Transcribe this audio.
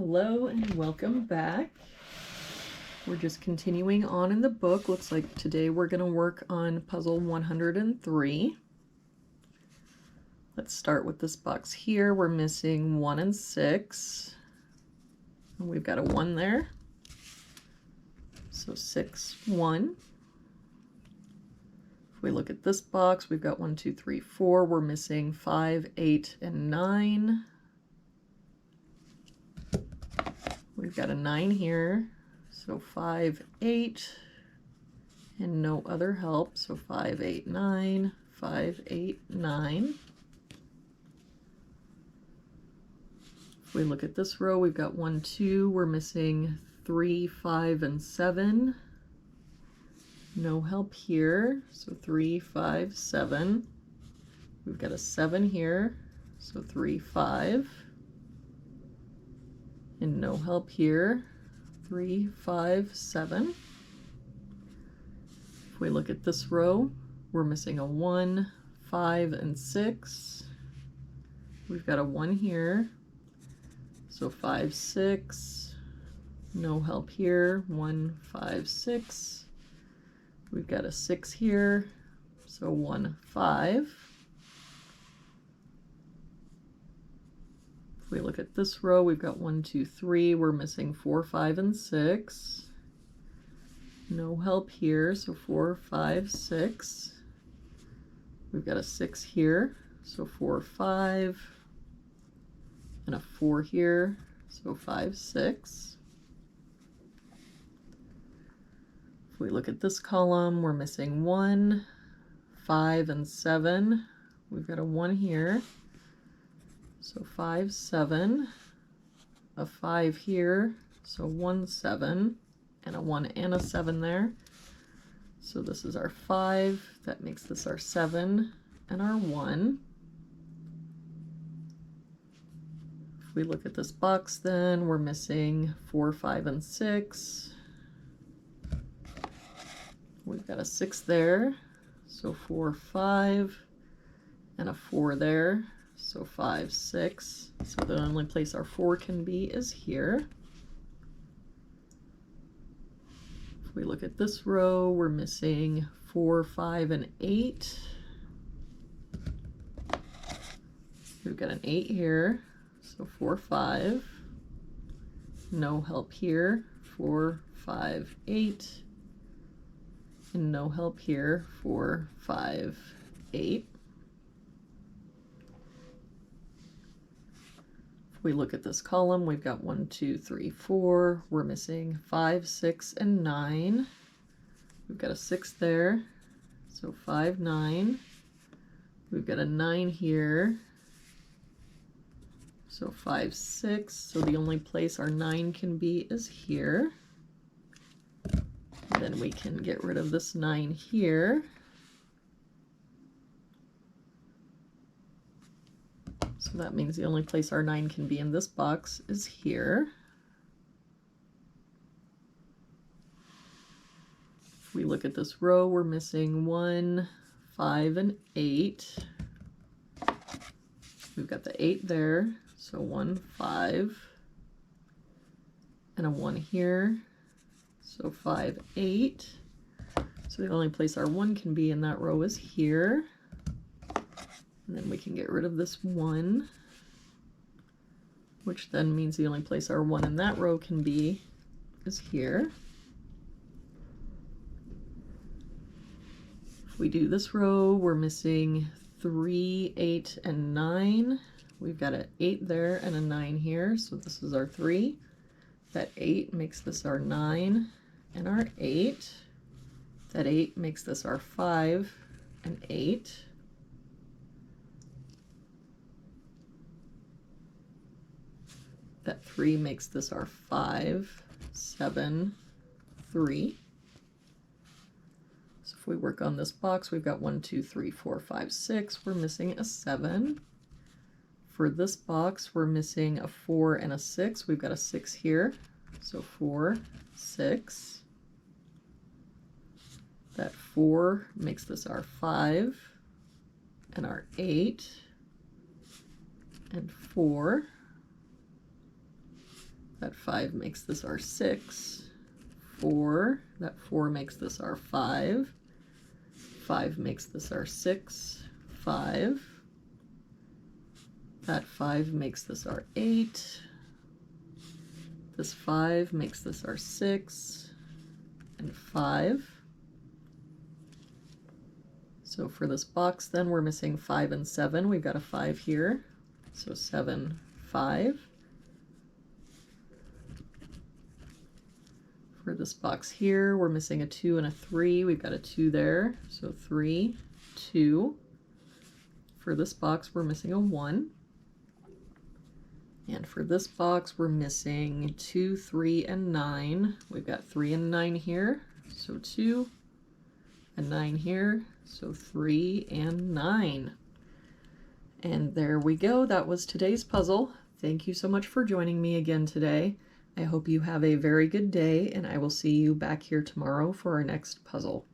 Hello and welcome back. We're just continuing on in the book. Looks like today we're going to work on puzzle 103. Let's start with this box here. We're missing 1 and 6. And we've got a 1 there. So 6, 1. If we look at this box, we've got 1, 2, 3, 4. We're missing 5, 8, and 9. We've got a 9 here, so 5, 8, and no other help, so 5, 8, 9, 5, 8, 9. If we look at this row, we've got 1, 2, we're missing 3, 5, and 7. No help here, so 3, 5, 7. We've got a 7 here, so 3, 5. And no help here, 3, 5, 7. If we look at this row, we're missing a 1, 5, and 6. We've got a 1 here, so 5, 6. No help here, 1, 5, 6. We've got a 6 here, so 1, 5. If we look at this row, we've got 1, 2, 3. We're missing 4, 5, and 6. No help here, so 4, 5, 6. We've got a 6 here, so 4, 5. And a 4 here, so 5, 6. If we look at this column, we're missing 1, 5, and 7. We've got a 1 here. So 5, 7, a 5 here, so 1, 7, and a 1 and a 7 there. So this is our 5, that makes this our 7 and our 1. If we look at this box then, we're missing 4, 5, and 6. We've got a 6 there, so 4, 5, and a 4 there. So 5, 6. So the only place our 4 can be is here. If we look at this row, we're missing 4, 5, and 8. We've got an 8 here, so 4, 5. No help here, 4, 5, 8. And no help here, 4, 5, 8. We look at this column, we've got 1, 2, 3, 4. We're missing 5, 6, and 9. We've got a 6 there, so 5, 9. We've got a 9 here, so 5, 6. So the only place our 9 can be is here. And then we can get rid of this 9 here. So that means the only place our 9 can be in this box is here. If we look at this row, we're missing 1, 5, and 8. We've got the 8 there, so 1, 5, and a 1 here, so 5, 8. So the only place our 1 can be in that row is here. And then we can get rid of this 1, which then means the only place our 1 in that row can be is here. If we do this row, we're missing 3, 8, and 9. We've got an 8 there and a 9 here, so this is our 3. That 8 makes this our 9 and our 8. That 8 makes this our 5 and 8. That 3 makes this our 5, 7, 3. So if we work on this box, we've got 1, 2, 3, 4, 5, 6. We're missing a 7. For this box, we're missing a 4 and a 6. We've got a 6 here, so 4, 6. That 4 makes this our 5 and our 8 and 4. That 5 makes this our 6. 4. That 4 makes this our 5. 5 makes this our 6. 5. That 5 makes this our 8. This 5 makes this our 6. And 5. So for this box then we're missing 5 and 7. We've got a 5 here. So 7, 5. For this box here, we're missing a 2 and a 3. We've got a 2 there, so 3, 2. For this box, we're missing a 1. And for this box, we're missing 2, 3, and 9. We've got 3 and 9 here, so 2, and 9 here, so 3 and 9. And there we go. That was today's puzzle. Thank you so much for joining me again today. I hope you have a very good day, and I will see you back here tomorrow for our next puzzle.